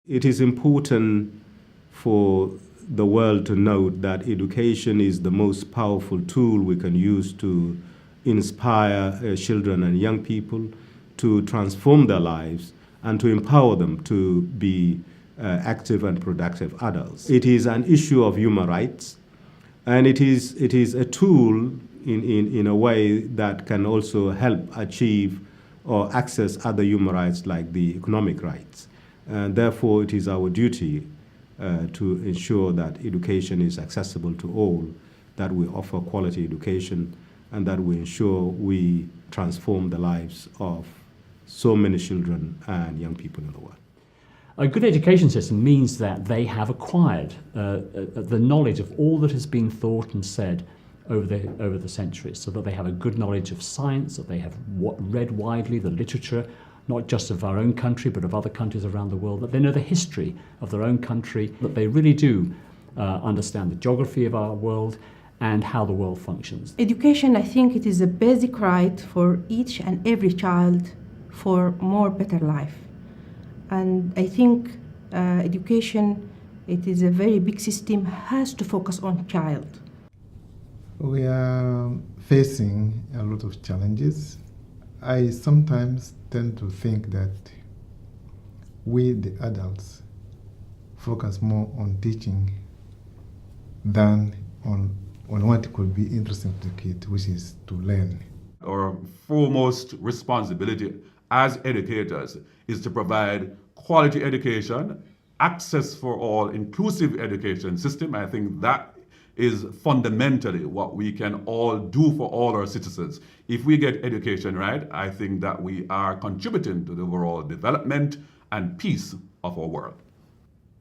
It is important for the world to note that education is the most powerful tool we can use to inspire children and young people, to transform their lives, and to empower them to be active and productive adults. It is an issue of human rights, and it is a tool in a way that can also help achieve or access other human rights like the economic rights. And therefore, it is our duty to ensure that education is accessible to all, that we offer quality education, and that we ensure we transform the lives of so many children and young people in the world. A good education system means that they have acquired the knowledge of all that has been thought and said over the centuries, so that they have a good knowledge of science, that they have read widely the literature, not just of our own country, but of other countries around the world, that they know the history of their own country, that they really do understand the geography of our world and how the world functions. Education, I think it is a basic right for each and every child for more better life. And I think education, it is a very big system, has to focus on child. We are facing a lot of challenges. I sometimes tend to think that we, the adults, focus more on teaching than on what could be interesting to the kid, which is to learn. Our foremost responsibility as educators is to provide quality education, access for all, inclusive education system. I think that is fundamentally what we can all do for all our citizens. If we get education right, I think that we are contributing to the overall development and peace of our world.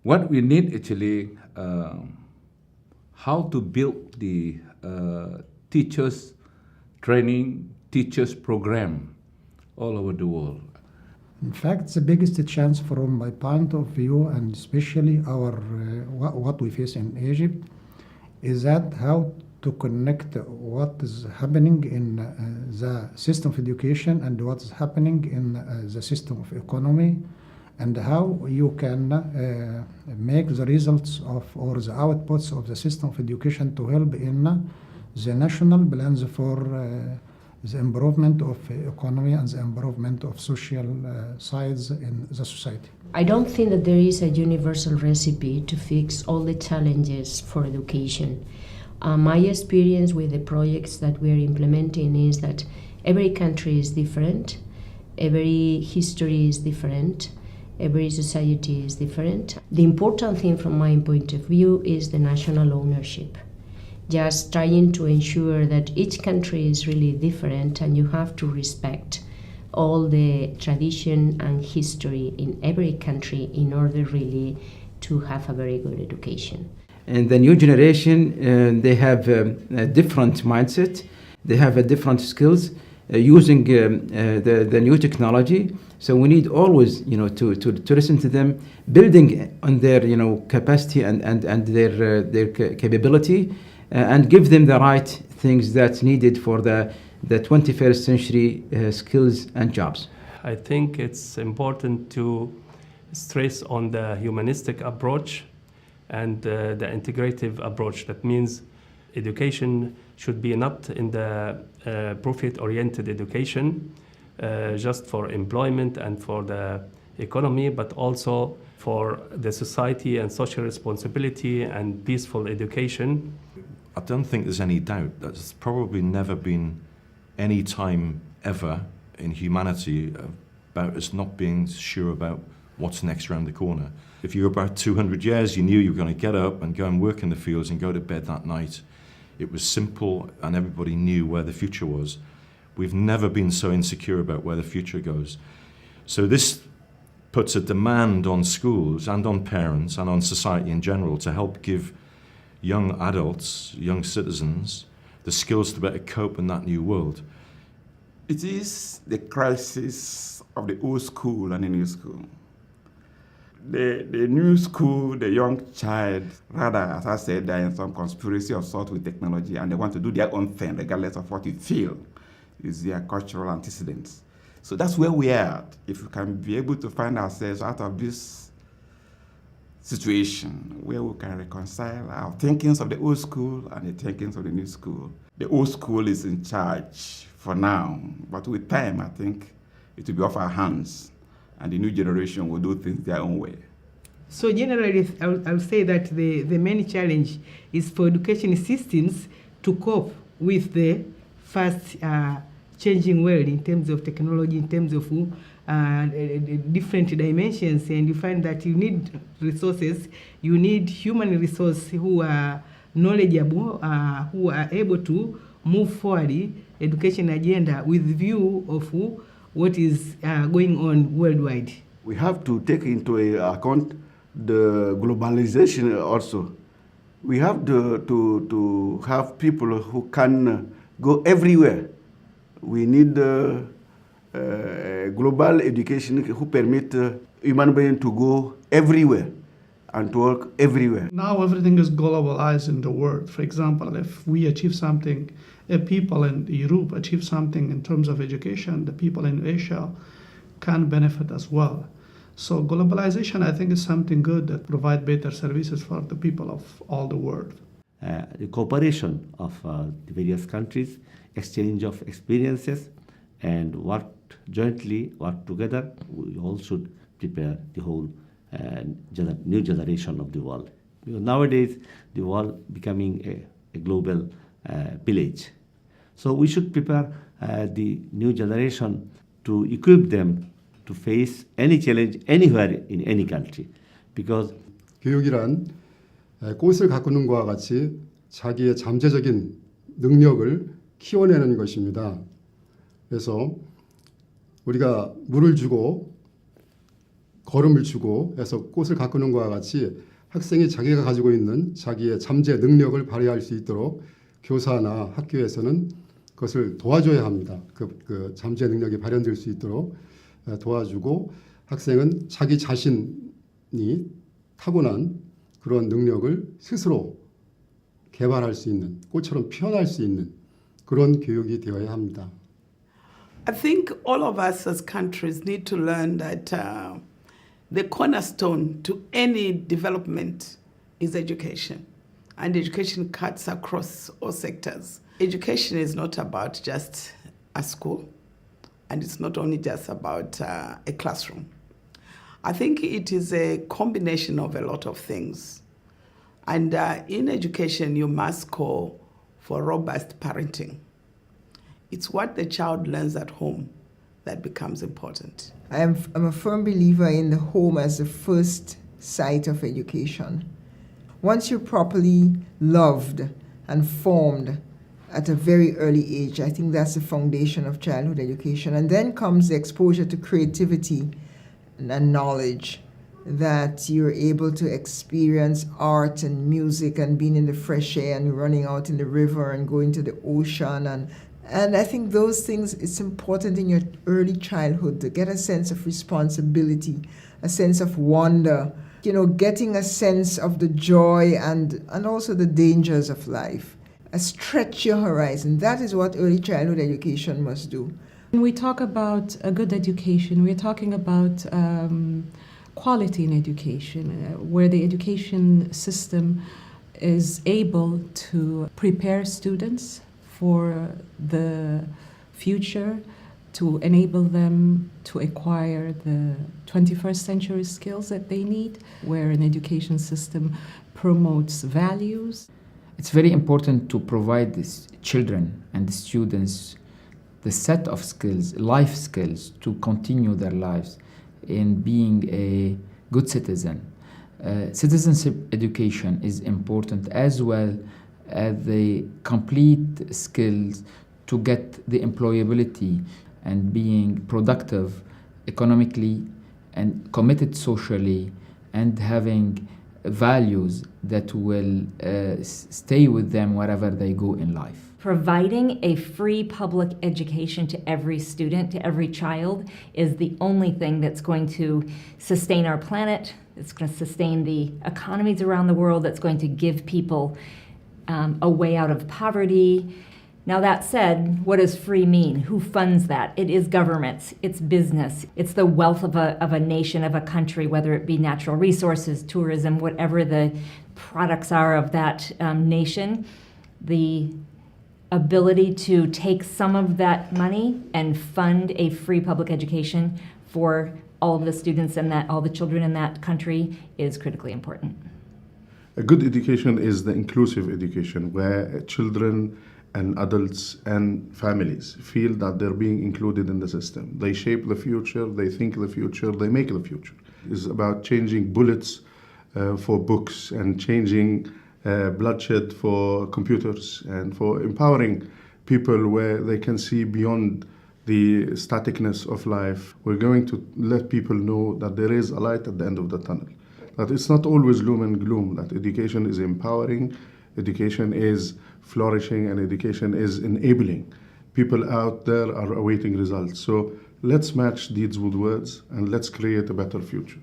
What we need actually, how to build the teachers training, teachers program all over the world. In fact, the biggest chance from my point of view, and especially our what we face in Egypt, is that how to connect what is happening in the system of education and what is happening in the system of economy, and how you can make the results of or the outputs of the system of education to help in the national plans for the improvement of economy and the improvement of social sides in the society. I don't think that there is a universal recipe to fix all the challenges for education. My experience with the projects that we are implementing is that every country is different, every history is different, every society is different. The important thing from my point of view is the national ownership. Just trying to ensure that each country is really different and you have to respect all the tradition and history in every country in order really to have a very good education. And the new generation, they have a different mindset, they have a different skills using the new technology. So we need always, to listen to them, building on their, capacity and their capability, and give them the right things that's needed for the 21st century skills and jobs. I think it's important to stress on the humanistic approach and the integrative approach. That means education should be not in the profit-oriented education, just for employment and for the economy, but also for the society and social responsibility and peaceful education. I don't think there's any doubt that there's probably never been any time ever in humanity about us not being sure about what's next around the corner. If you were about 200 years, you knew you were going to get up and go and work in the fields and go to bed that night. It was simple and everybody knew where the future was. We've never been so insecure about where the future goes. So this puts a demand on schools and on parents and on society in general to help give young adults, young citizens, the skills to better cope in that new world. It is the crisis of the old school and the new school. The new school, the young child, rather, as I said, they're in some conspiracy of sort with technology and they want to do their own thing regardless of what you feel is their cultural antecedents. So that's where we are. If we can be able to find ourselves out of this situation where we can reconcile our thinkings of the old school and the thinkings of the new school. The old school is in charge for now, but with time, I think it will be off our hands, and the new generation will do things their own way. So generally, I'll say that the main challenge is for education systems to cope with the fast changing world in terms of technology, in terms of different dimensions, and you find that you need resources, you need human resources who are knowledgeable, who are able to move forward the education agenda with view of what is going on worldwide. We have to take into account the globalization also. We have to have people who can go everywhere. We need global education who permit human beings to go everywhere and to work everywhere. Now everything is globalized in the world. For example, if we achieve something, if people in Europe achieve something in terms of education, the people in Asia can benefit as well. So globalization, I think, is something good that provide better services for the people of all the world. The cooperation of the various countries, exchange of experiences, and work together, we all should prepare the whole new generation of the world. Because nowadays, the world becoming a global village. So we should prepare the new generation to equip them to face any challenge anywhere in any country. Because 교육이란 꽃을 가꾸는 것과 같이 자기의 잠재적인 능력을 키워내는 것입니다. 그래서 우리가 물을 주고 거름을 주고 해서 꽃을 가꾸는 것과 같이 학생이 자기가 가지고 있는 자기의 잠재 능력을 발휘할 수 있도록 교사나 학교에서는 그것을 도와줘야 합니다. 그 잠재 능력이 발현될 수 있도록 도와주고 학생은 자기 자신이 타고난 그런 능력을 스스로 개발할 수 있는, 꽃처럼 피어날 수 있는 그런 교육이 되어야 합니다. I think all of us as countries need to learn that the cornerstone to any development is education. And education cuts across all sectors. Education is not about just a school, and it's not only just about a classroom. I think it is a combination of a lot of things. And in education, you must call for robust parenting. It's what the child learns at home that becomes important. I'm a firm believer in the home as the first site of education. Once you're properly loved and formed at a very early age, I think that's the foundation of childhood education. And then comes the exposure to creativity and knowledge, that you're able to experience art and music and being in the fresh air and running out in the river and going to the ocean. And I think those things, it's important in your early childhood to get a sense of responsibility, a sense of wonder, getting a sense of the joy and also the dangers of life. Stretch your horizon. That is what early childhood education must do. When we talk about a good education, we're talking about quality in education, where the education system is able to prepare students for the future, to enable them to acquire the 21st century skills that they need, where an education system promotes values. It's very important to provide these children and the students the set of skills, life skills, to continue their lives in being a good citizen. Citizenship education is important, as well as the complete skills to get the employability and being productive economically and committed socially and having values that will stay with them wherever they go in life. Providing a free public education to every student, to every child, is the only thing that's going to sustain our planet, that's going to sustain the economies around the world, that's going to give people a way out of poverty. Now, that said, what does free mean? Who funds that? It is governments, it's business, it's the wealth of a nation, of a country, whether it be natural resources, tourism, whatever the products are of that nation. The ability to take some of that money and fund a free public education for all of the students and all the children in that country is critically important. A good education is the inclusive education where children and adults and families feel that they're being included in the system. They shape the future, they think the future, they make the future. It's about changing bullets for books and changing bloodshed for computers and for empowering people where they can see beyond the staticness of life. We're going to let people know that there is a light at the end of the tunnel, that it's not always gloom and gloom, that education is empowering, education is flourishing, and education is enabling. People out there are awaiting results. So let's match deeds with words and let's create a better future.